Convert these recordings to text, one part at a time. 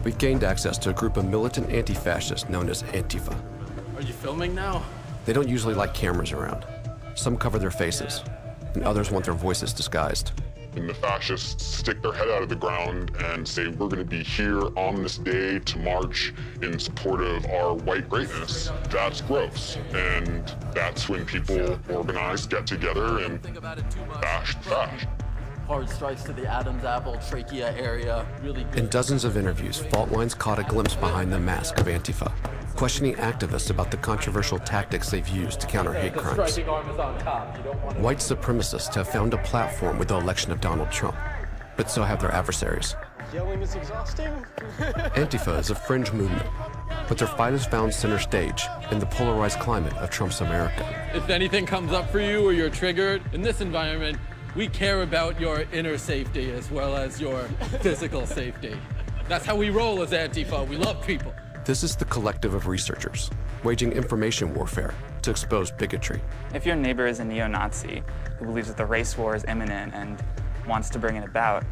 we've gained access to a group of militant anti-fascists known as Antifa. Are you filming now? They don't usually like cameras around. Some cover their faces, and others want their voices disguised. And the fascists stick their head out of the ground and say, we're going to be here on this day to march in support of our white greatness. That's gross. And that's when people organize, get together, and bash the fash. Hard strikes to the Adam's apple, trachea area, really good. In dozens of interviews, Fault Lines caught a glimpse behind the mask of Antifa, questioning activists about the controversial tactics they've used to counter hate crimes. White supremacists have found a platform with the election of Donald Trump, but so have their adversaries. Yelling is exhausting. Antifa is a fringe movement, but their fight has found center stage in the polarized climate of Trump's America. If anything comes up for you or you're triggered, in this environment, we care about your inner safety as well as your physical safety. That's how we roll as Antifa. We love people. This is the collective of researchers waging information warfare to expose bigotry. If your neighbor is a neo-Nazi who believes that the race war is imminent and wants to bring it about,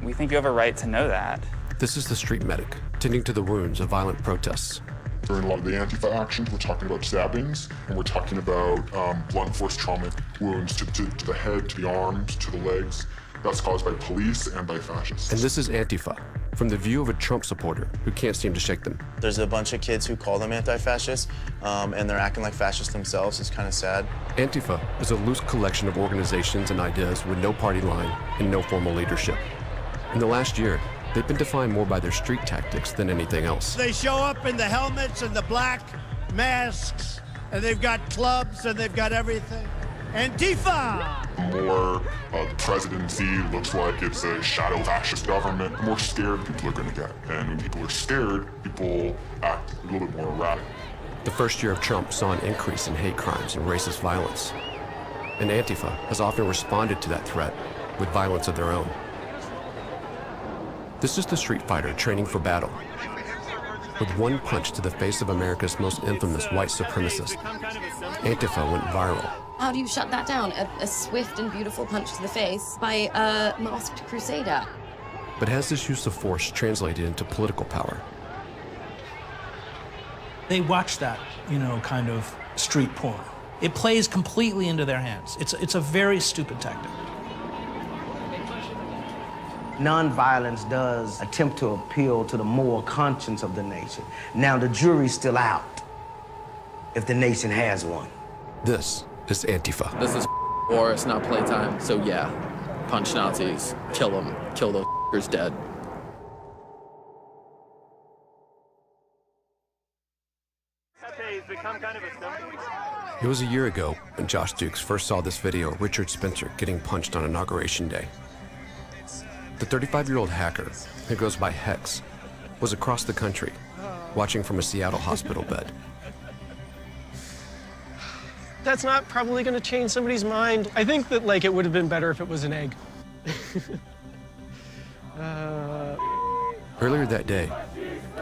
we think you have a right to know that. This is the street medic, tending to the wounds of violent protests. During a lot of the Antifa actions, we're talking about stabbings, and we're talking about blunt force trauma wounds to the head, to the arms, to the legs. That's caused by police and by fascists. And this is Antifa, from the view of a Trump supporter who can't seem to shake them. There's a bunch of kids who call them anti-fascists, and they're acting like fascists themselves. It's kind of sad. Antifa is a loose collection of organizations and ideas with no party line and no formal leadership. In the last year, they've been defined more by their street tactics than anything else. They show up in the helmets and the black masks, and they've got clubs and they've got everything. Antifa! The more the presidency looks like it's a shadow fascist government, the more scared people are going to get. And when people are scared, people act a little bit more erratic. The first year of Trump saw an increase in hate crimes and racist violence. And Antifa has often responded to that threat with violence of their own. This is the street fighter training for battle. With one punch to the face of America's most infamous white supremacist, Antifa went viral. How do you shut that down? A swift and beautiful punch to the face by a masked crusader. But has this use of force translated into political power? They watch that, kind of street porn. It plays completely into their hands. It's a very stupid tactic. Nonviolence does attempt to appeal to the moral conscience of the nation. Now, the jury's still out, if the nation has one. This is Antifa. This is war, it's not playtime. So yeah, punch Nazis, kill them, kill those f***ers dead. It was a year ago when Josh Dukes first saw this video of Richard Spencer getting punched on Inauguration Day. The 35-year-old hacker, who goes by Hex, was across the country, watching from a Seattle hospital bed. That's not probably going to change somebody's mind. I think that, it would have been better if it was an egg. Earlier that day,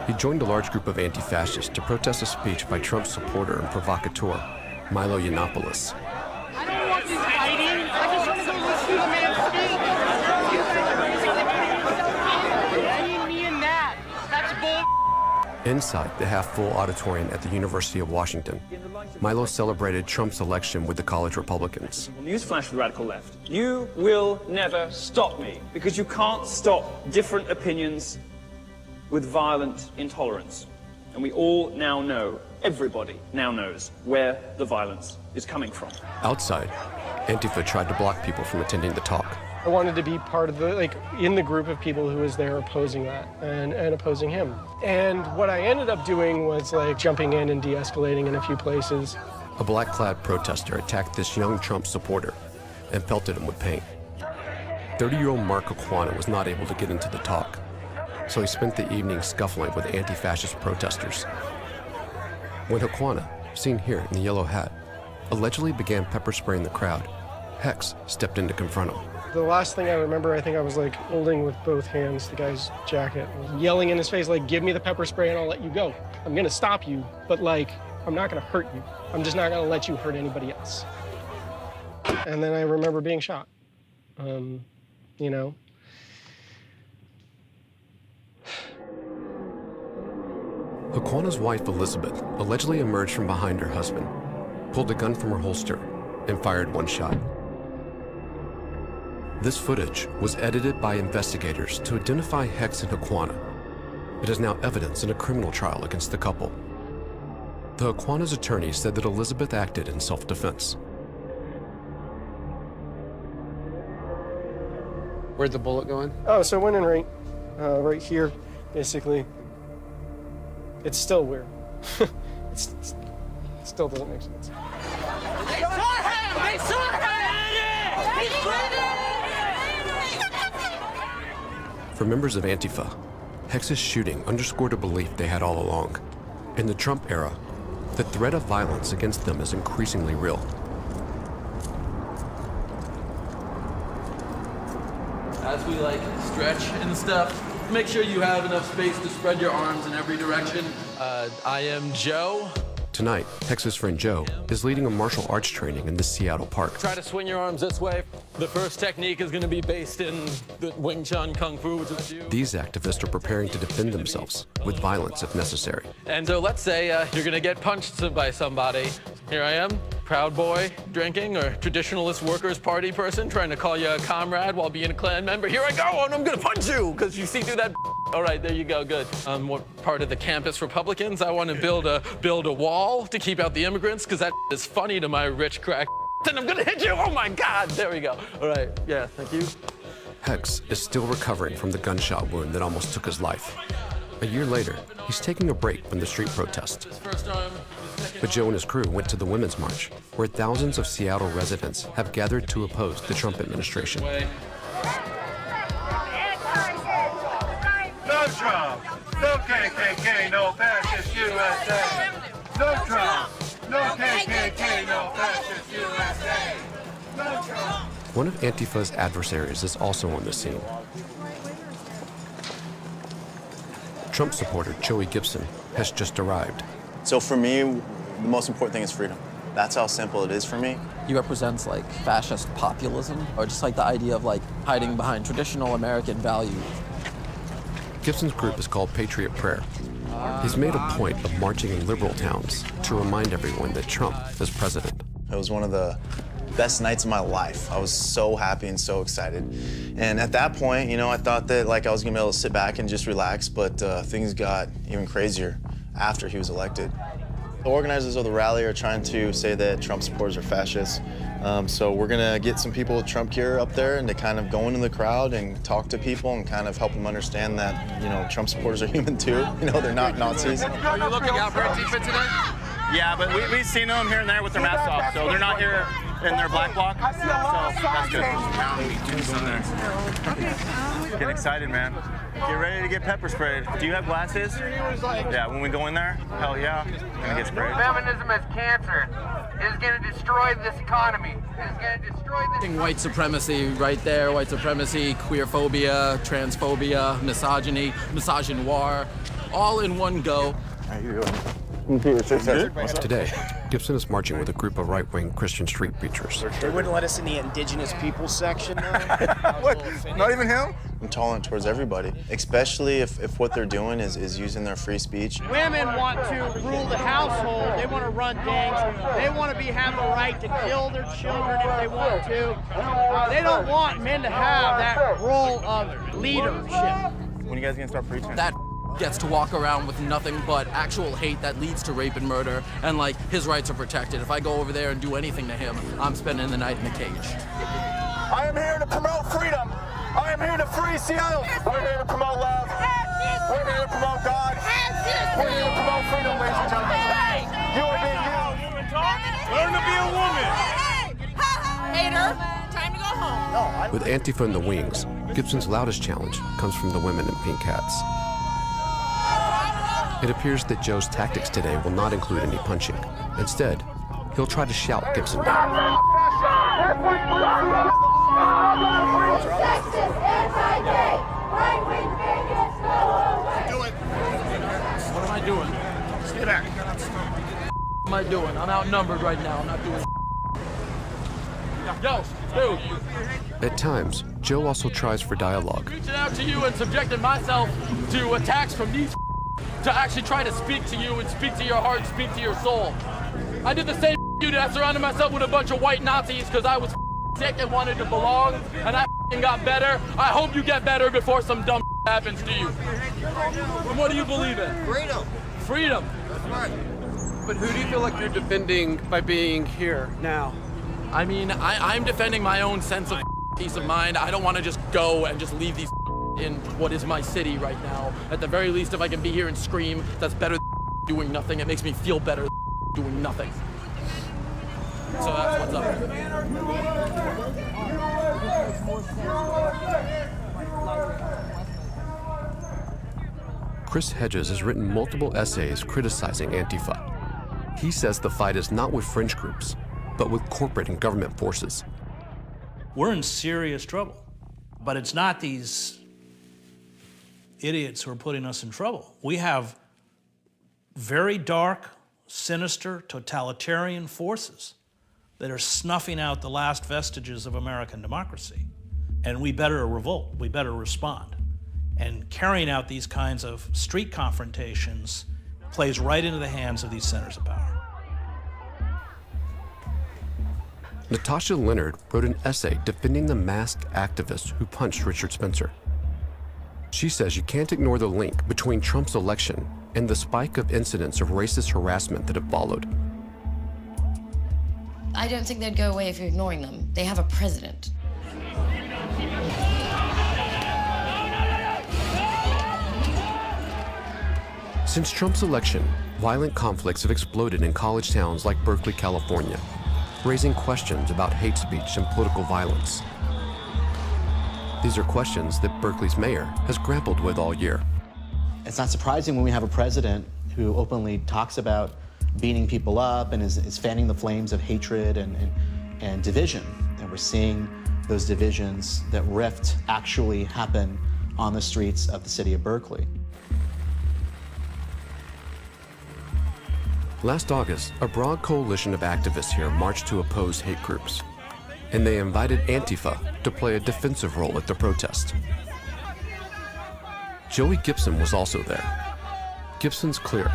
he joined a large group of anti-fascists to protest a speech by Trump supporter and provocateur, Milo Yiannopoulos. I don't want you fighting. I just want to go listen to the man speak. Me and that. That's bull. Inside the half-full auditorium at the University of Washington, Milo celebrated Trump's election with the college Republicans. Newsflash for the radical left. You will never stop me, because you can't stop different opinions with violent intolerance. And we all now know, everybody now knows, where the violence is coming from. Outside, Antifa tried to block people from attending the talk. I wanted to be part of in the group of people who was there opposing that and opposing him. And what I ended up doing was jumping in and de-escalating in a few places. A black-clad protester attacked this young Trump supporter and pelted him with paint. 30-year-old Mark Aquana was not able to get into the talk, so he spent the evening scuffling with anti-fascist protesters. When Aquana, seen here in the yellow hat, allegedly began pepper spraying the crowd, Hex stepped in to confront him. The last thing I remember, I think I was holding with both hands the guy's jacket, yelling in his face, give me the pepper spray and I'll let you go. I'm gonna stop you, but I'm not gonna hurt you. I'm just not gonna let you hurt anybody else. And then I remember being shot. Haquana's wife, Elizabeth, allegedly emerged from behind her husband, pulled a gun from her holster, and fired one shot. This footage was edited by investigators to identify Hex and Haquana. It is now evidence in a criminal trial against the couple. The Haquana's attorney said that Elizabeth acted in self-defense. Where'd the bullet go in? Oh, so it went in right here, basically. It's still weird. It still doesn't make sense. They saw him! They saw him! He's bleeding! For members of Antifa, Hex's shooting underscored a belief they had all along. In the Trump era, the threat of violence against them is increasingly real. As we stretch and stuff, make sure you have enough space to spread your arms in every direction. I am Joe. Tonight, Hex's friend Joe is leading a martial arts training in the Seattle park. Try to swing your arms this way. The first technique is going to be based in the Wing Chun Kung Fu, which is These activists are preparing to defend themselves with violence if necessary. And so let's say you're going to get punched by somebody. Here I am, Proud Boy drinking, or traditionalist workers party person trying to call you a comrade while being a Klan member. Here I go, and I'm going to punch you because you see through that. All right, there you go, good. What part of the campus Republicans? I want to build a wall to keep out the immigrants because that is funny to my rich crack. And I'm gonna hit you, oh my God, there we go. All right, yeah, thank you. Hex is still recovering from the gunshot wound that almost took his life. A year later, he's taking a break from the street protest. But Joe and his crew went to the Women's March, where thousands of Seattle residents have gathered to oppose the Trump administration. No Trump, no KKK, no fascist USA. No Trump, no KKK, no fascist USA. No Trump. One of Antifa's adversaries is also on the scene. Trump supporter Joey Gibson has just arrived. So for me, the most important thing is freedom. That's how simple it is for me. He represents fascist populism, or just the idea of hiding behind traditional American values. Gibson's group is called Patriot Prayer. He's made a point of marching in liberal towns to remind everyone that Trump is president. It was one of the best nights of my life. I was so happy and so excited. And at that point, I thought that I was gonna be able to sit back and just relax, but things got even crazier after he was elected. The organizers of the rally are trying to say that Trump supporters are fascists. So we're gonna get some people with Trump gear up there and to kind of go into the crowd and talk to people and kind of help them understand that, Trump supporters are human too. They're not Nazis. Are you looking out for Antifa today? Yeah, but we've seen them here and there with their masks off, so they're not here in their black bloc, so that's good. Get excited, man. Get ready to get pepper sprayed. Do you have glasses? Yeah, when we go in there, hell yeah, gonna get sprayed. Feminism is cancer. It's going to destroy this economy. It's going to destroy this. White supremacy right there, white supremacy, queerphobia, transphobia, misogyny, misogynoir, all in one go. How you doing? Today, Gibson is marching with a group of right-wing Christian street preachers. They wouldn't let us in the indigenous people section, though. What? Not even him? I'm tolerant towards everybody, especially if what they're doing is using their free speech. Women want to rule the household. They want to run gangs. They want to have the right to kill their children if they want to. They don't want men to have that role of leadership. When you guys gonna start preaching? That gets to walk around with nothing but actual hate that leads to rape and murder, and his rights are protected. If I go over there and do anything to him, I'm spending the night in the cage. I am here to promote freedom. I am here to free Seattle. We're here to promote love. We're here to promote God. We're here to promote freedom, ladies and gentlemen. You are being used. Learn to be a woman. Hater, time to go home. With Antifa in the wings, Gibson's loudest challenge comes from the women in pink hats. It appears that Joe's tactics today will not include any punching. Instead, he'll try to shout Gibson down. What am I doing? Stay back. What am I doing? I'm outnumbered right now. I'm not doing. Yo, dude. At times, Joe also tries for dialogue. Reaching out to you and subjecting myself to attacks from these to actually try to speak to you and speak to your heart, speak to your soul. I did the same you did. I surrounded myself with a bunch of white Nazis because I was sick and wanted to belong, and I got better. I hope you get better before some dumb happens to you. And what do you believe in? Freedom. Freedom. That's right. But who do you feel like you're defending by being here now? I mean, I'm defending my own sense of peace of mind. I don't want to just go and just leave these in what is my city right now. At the very least, if I can be here and scream, that's better than doing nothing. It makes me feel better than doing nothing. So that's what's up. Chris Hedges has written multiple essays criticizing Antifa. He says the fight is not with fringe groups, but with corporate and government forces. We're in serious trouble, but it's not these idiots who are putting us in trouble. We have very dark, sinister, totalitarian forces that are snuffing out the last vestiges of American democracy. And we better revolt, we better respond. And carrying out these kinds of street confrontations plays right into the hands of these centers of power. Natasha Leonard wrote an essay defending the masked activist who punched Richard Spencer. She says you can't ignore the link between Trump's election and the spike of incidents of racist harassment that have followed. I don't think they'd go away if you're ignoring them. They have a president. Since Trump's election, violent conflicts have exploded in college towns like Berkeley, California, raising questions about hate speech and political violence. These are questions that Berkeley's mayor has grappled with all year. It's not surprising when we have a president who openly talks about beating people up and is fanning the flames of hatred and division. And we're seeing those divisions, that rift, actually happen on the streets of the city of Berkeley. Last August, a broad coalition of activists here marched to oppose hate groups, and they invited Antifa to play a defensive role at the protest. Joey Gibson was also there. Gibson's clear.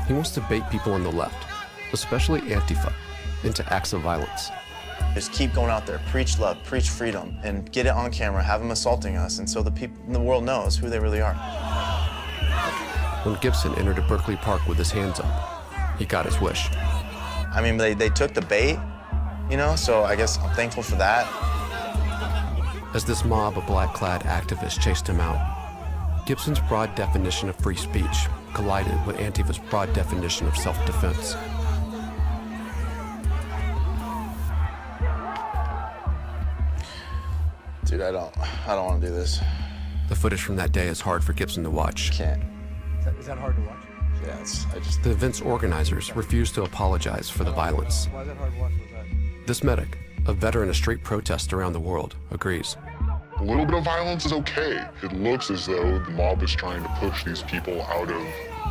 He wants to bait people on the left, especially Antifa, into acts of violence. Just keep going out there, preach love, preach freedom, and get it on camera, have them assaulting us, and so the people in the world knows who they really are. When Gibson entered a Berkeley Park with his hands up, he got his wish. I mean, they took the bait, you know, so I guess I'm thankful for that. As this mob of black-clad activists chased him out, Gibson's broad definition of free speech collided with Antifa's broad definition of self-defense. Dude, I don't want to do this. The footage from that day is hard for Gibson to watch. Can't. Is that hard to watch? Yeah, The event's organizers refused to apologize for the violence. Why is that hard to watch? This medic, a veteran of street protests around the world, agrees. A little bit of violence is okay. It looks as though the mob is trying to push these people out of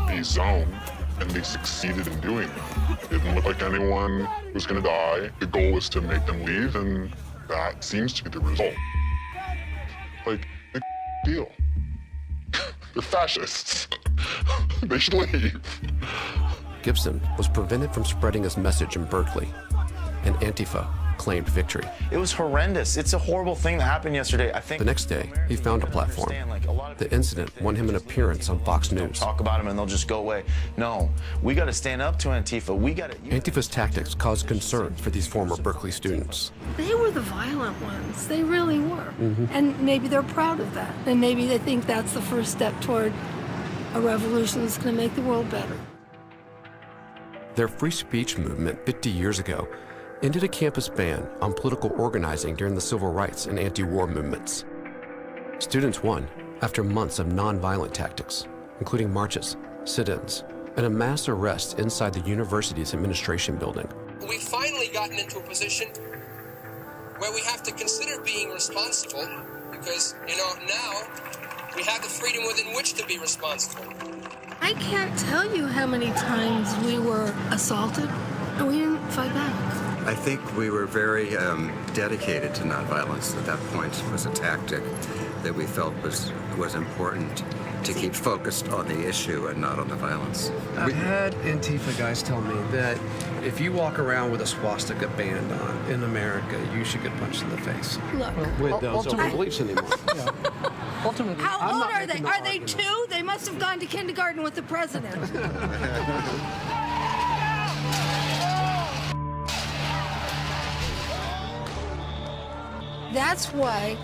a zone, and they succeeded in doing that. It didn't look like anyone was going to die. The goal was to make them leave, and that seems to be the result. Like, big deal. They're fascists. They should leave. Gibson was prevented from spreading his message in Berkeley, and Antifa claimed victory. It was horrendous. It's a horrible thing that happened yesterday. I think The next day, he found a platform. The incident won him an appearance on Fox News. talk about them and they'll just go away. No, we got to stand up to Antifa. We got to. Antifa's tactics caused concern for these former Berkeley students. They were the violent ones. They really were. Mhm. And maybe they're proud of that. And maybe they think that's the first step toward a revolution that's going to make the world better. Their free speech movement 50 years ago ended a campus ban on political organizing during the civil rights and anti-war movements. Students won after months of non-violent tactics, including marches, sit-ins, and a mass arrest inside the university's administration building. We've finally gotten into a position where we have to consider being responsible because, now we have the freedom within which to be responsible. I can't tell you how many times we were assaulted and we didn't fight back. I think we were very dedicated to nonviolence. At that point was a tactic that we felt was important to keep focused on the issue and not on the violence. I've had Antifa guys tell me that if you walk around with a swastika band on in America, you should get punched in the face. Look. With those open beliefs anymore. Ultimately, How old are they? Are they 2? They must have gone to kindergarten with the president. That's why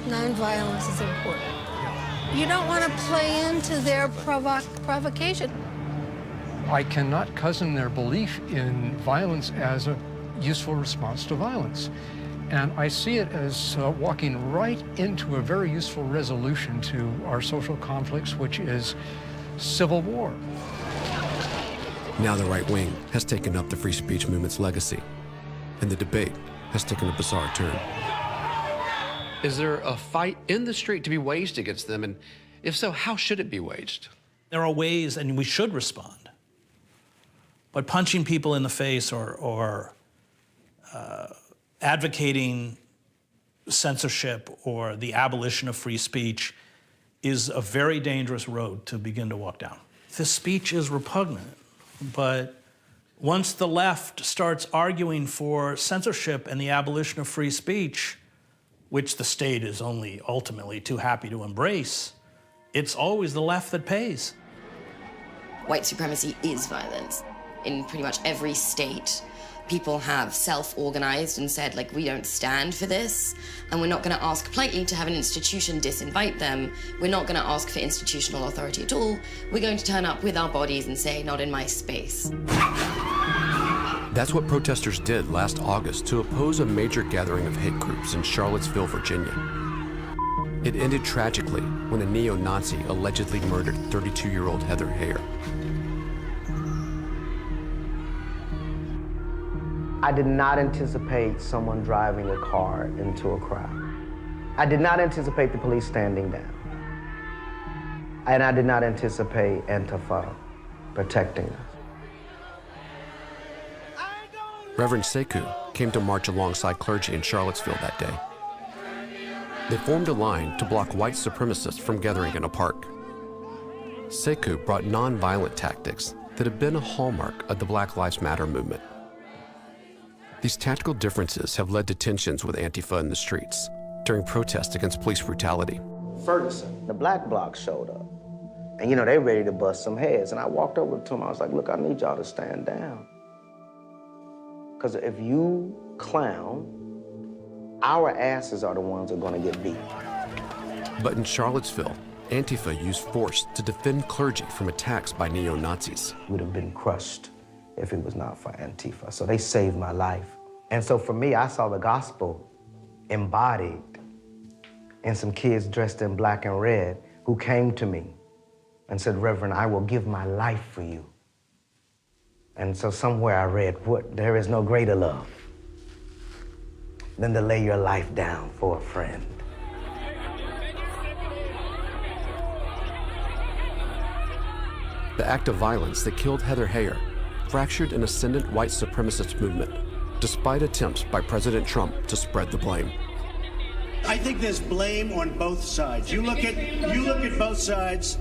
nonviolence is important. You don't want to play into their provocation. I cannot cousin their belief in violence as a useful response to violence. And I see it as walking right into a very useful resolution to our social conflicts, which is civil war. Now the right wing has taken up the free speech movement's legacy, and the debate has taken a bizarre turn. is there a fight in the street to be waged against them? And if so, how should it be waged? There are ways, and we should respond. But punching people in the face or advocating censorship or the abolition of free speech is a very dangerous road to begin to walk down. The speech is repugnant, but once the left starts arguing for censorship and the abolition of free speech, which the state is only ultimately too happy to embrace, it's always the left that pays. White supremacy is violence. In pretty much every state, people have self-organized and said, like, we don't stand for this, and we're not going to ask politely to have an institution disinvite them. We're not going to ask for institutional authority at all. We're going to turn up with our bodies and say, not in my space. That's what protesters did last August to oppose a major gathering of hate groups in Charlottesville, Virginia. It ended tragically when a neo-Nazi allegedly murdered 32-year-old Heather Heyer. I did not anticipate someone driving a car into a crowd. I did not anticipate the police standing down. And I did not anticipate Antifa protecting us. Reverend Sekou came to march alongside clergy in Charlottesville that day. They formed a line to block white supremacists from gathering in a park. Sekou brought nonviolent tactics that have been a hallmark of the Black Lives Matter movement. These tactical differences have led to tensions with Antifa in the streets during protests against police brutality. Ferguson, the black bloc showed up. And you know, they ready to bust some heads. And I walked over to them, I was like, look, I need y'all to stand down. Because if you clown, our asses are the ones that are gonna get beat. But in Charlottesville, Antifa used force to defend clergy from attacks by neo-Nazis. Would have been crushed if it was not for Antifa. So they saved my life. And so for me, I saw the gospel embodied in some kids dressed in black and red who came to me and said, Reverend, I will give my life for you. And so somewhere I read, there is no greater love than to lay your life down for a friend. The act of violence that killed Heather Heyer fractured an ascendant white supremacist movement, despite attempts by President Trump to spread the blame. I think there's blame on both sides. You look at both sides.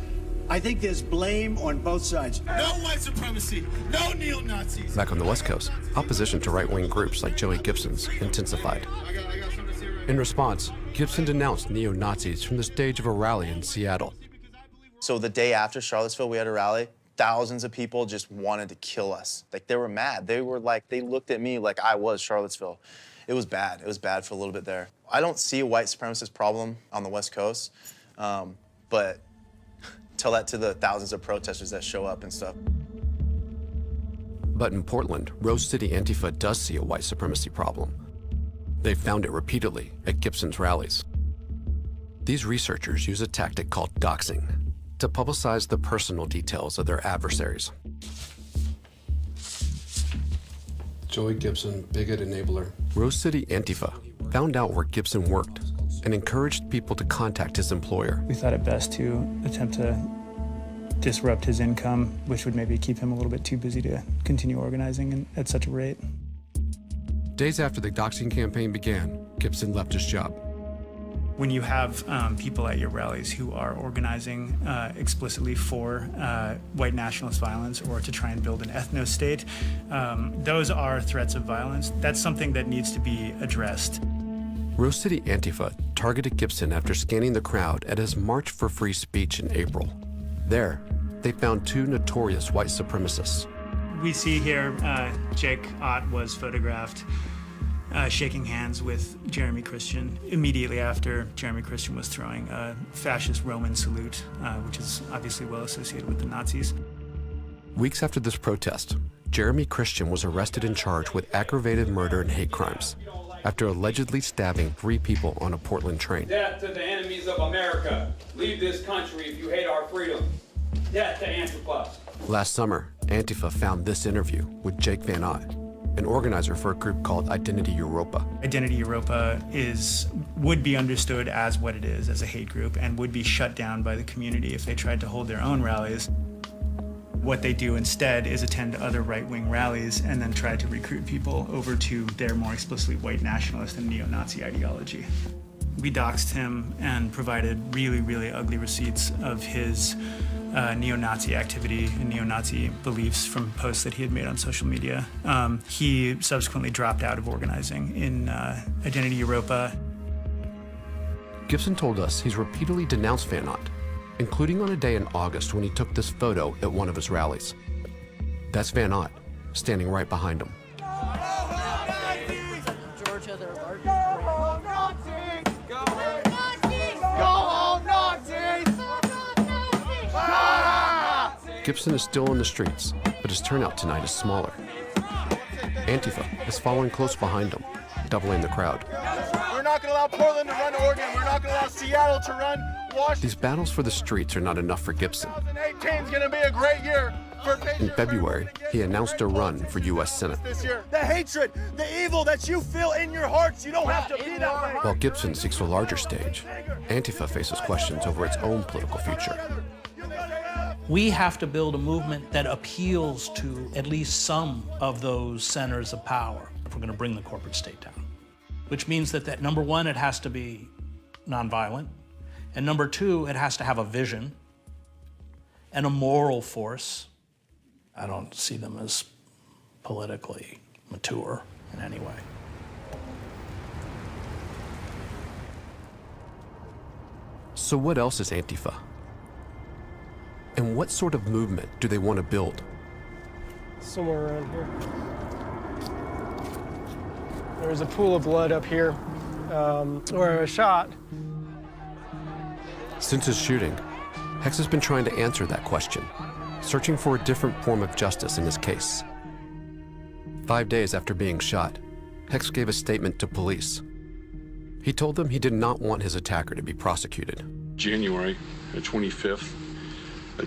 I think there's blame on both sides. No white supremacy, no neo-Nazis. Back on the West Coast, opposition to right-wing groups like Joey Gibson's intensified. In response, Gibson denounced neo-Nazis from the stage of a rally in Seattle. So the day after Charlottesville, we had a rally. Thousands of people just wanted to kill us. Like, they were mad. They were like, they looked at me like I was Charlottesville. It was bad. It was bad for a little bit there. I don't see a white supremacist problem on the West Coast, but tell that to the thousands of protesters that show up and stuff. But in Portland, Rose City Antifa does see a white supremacy problem. They've found it repeatedly at Gibson's rallies. These researchers use a tactic called doxing to publicize the personal details of their adversaries. Joey Gibson, bigot enabler. Rose City Antifa found out where Gibson worked and encouraged people to contact his employer. We thought it best to attempt to disrupt his income, which would maybe keep him a little bit too busy to continue organizing at such a rate. Days after the doxing campaign began, Gibson left his job. When you have people at your rallies who are organizing explicitly for white nationalist violence or to try and build an ethno-state, those are threats of violence. That's something that needs to be addressed. Rose City Antifa targeted Gibson after scanning the crowd at his March for Free Speech in April. There, they found two notorious white supremacists. We see here Jake Ott was photographed shaking hands with Jeremy Christian immediately after Jeremy Christian was throwing a fascist Roman salute, which is obviously well associated with the Nazis. Weeks after this protest, Jeremy Christian was arrested and charged with aggravated murder and hate crimes after allegedly stabbing 3 people on a Portland train. Death to the enemies of America. Leave this country if you hate our freedom. Death to Antifa. Last summer, Antifa found this interview with Jake Van Ott, an organizer for a group called Identity Europa. Identity Europa would be understood as what it is, as a hate group, and would be shut down by the community if they tried to hold their own rallies. What they do instead is attend other right-wing rallies and then try to recruit people over to their more explicitly white nationalist and neo-Nazi ideology. We doxed him and provided really, really ugly receipts of his neo-Nazi activity and neo-Nazi beliefs from posts that he had made on social media. He subsequently dropped out of organizing in Identity Europa. Gibson told us he's repeatedly denounced Van Ott, including on a day in August when he took this photo at one of his rallies. That's Van Ott, standing right behind him. Gibson is still in the streets, but his turnout tonight is smaller. Antifa is following close behind him, doubling the crowd. We're not going to allow Portland to run Oregon. We're not going to allow Seattle to run Washington. These battles for the streets are not enough for Gibson. 2018 is going to be a great year for In February, he announced a run for U.S. Senate. this year. The hatred, the evil that you feel in your hearts, you don't have to be that way. While Gibson seeks a larger stage, Antifa faces questions over its own political future. We have to build a movement that appeals to at least some of those centers of power if we're going to bring the corporate state down. Which means that number one, it has to be nonviolent, and number two, it has to have a vision and a moral force. I don't see them as politically mature in any way. So what else is Antifa? And what sort of movement do they want to build? Somewhere around here. There's a pool of blood up here, or a shot. Since his shooting, Hex has been trying to answer that question, searching for a different form of justice in his case. 5 days after being shot, Hex gave a statement to police. He told them he did not want his attacker to be prosecuted. January 25th,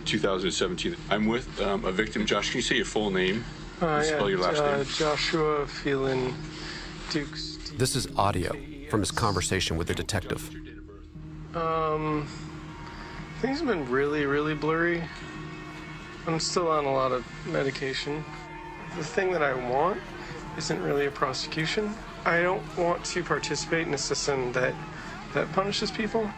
2017. I'm with a victim. Josh, can you say your full name? Spell your last name. Joshua Phelan Dukes. This is audio from his conversation with the detective. Things have been really, really blurry. I'm still on a lot of medication. The thing that I want isn't really a prosecution. I don't want to participate in a system that punishes people.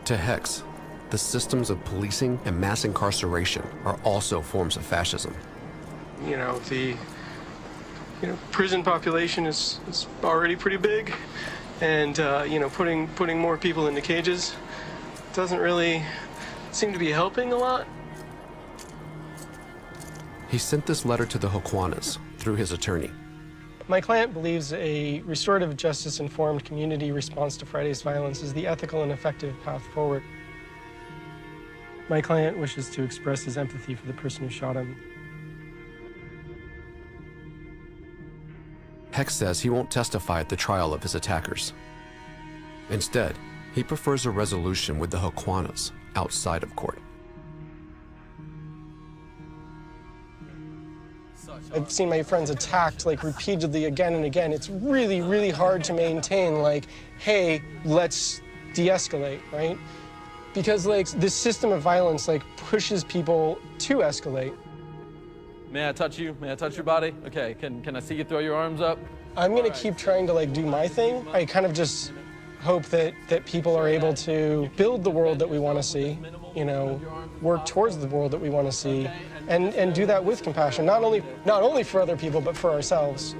To Hex, the systems of policing and mass incarceration are also forms of fascism. You know, the prison population is already pretty big, and putting more people into cages doesn't really seem to be helping a lot. He sent this letter to the Hoquanas through his attorney. My client believes a restorative justice-informed community response to Friday's violence is the ethical and effective path forward. My client wishes to express his empathy for the person who shot him. Hex says he won't testify at the trial of his attackers. Instead, he prefers a resolution with the Hoquanas outside of court. I've seen my friends attacked repeatedly again and again. It's really, really hard to maintain hey, let's de-escalate, right? Because this system of violence pushes people to escalate. May I touch you? May I touch your body? Okay, can I see you throw your arms up? I'm gonna keep trying to like do my thing. I kind of just hope that people are able to build the world that we want to see, you know, work towards the world that we want to see, and do that with compassion, not only for other people, but for ourselves.